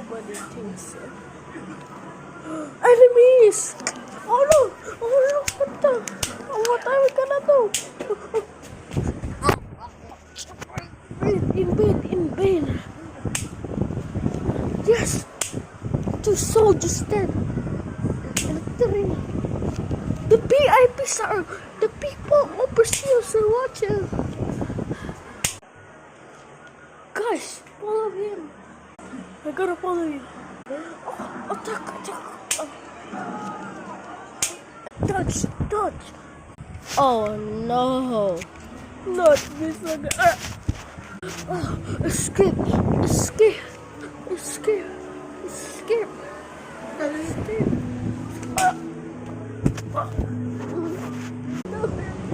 Nobody thinks so. Enemies! Oh no! Oh no! What are we gonna do? In vain! Yes! 2 soldiers dead! And 3. The VIPs are the people overseas are watching. Guys, follow him. I gotta follow you. Oh, attack! Oh. Dodge! Oh no! Not this again. Escape!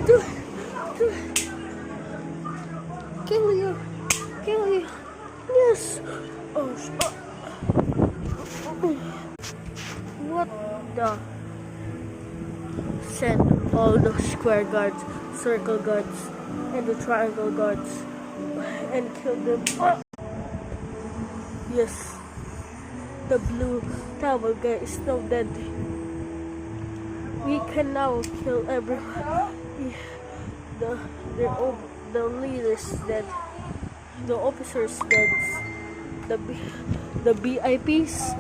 Do it! Kill you! Yes! What the? Send all the square guards, circle guards, and the triangle guards and kill them. Yes, the blue tower guy is now dead. We can now kill everyone. The leaders dead, the officers dead, the VIPs,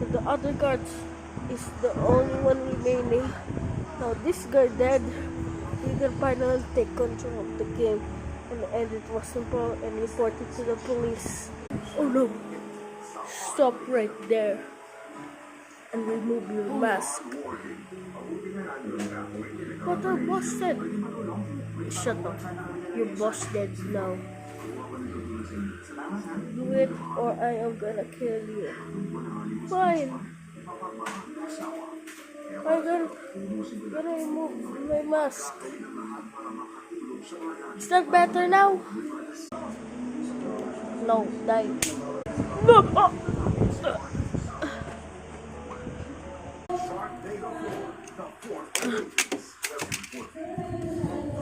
and the other guards is the only one remaining. Now this guy dead, we can finally take control of the game and end it was simple and report it to the police. Oh no! Stop right there and remove your mask. But our boss said, shut up, your boss dead now. Do it or I am gonna kill you. Fine. I'm gonna remove my mask. Is that better now? No, die. No!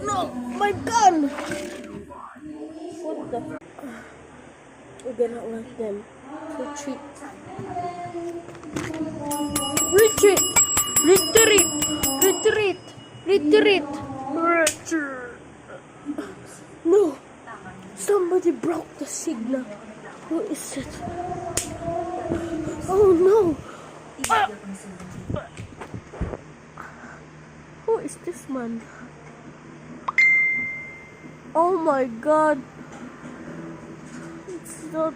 No! My gun! What the? We're gonna let them retreat. Retreat! No! Somebody broke the signal. Who is it? Oh no! Who is this man? Oh my god! It's not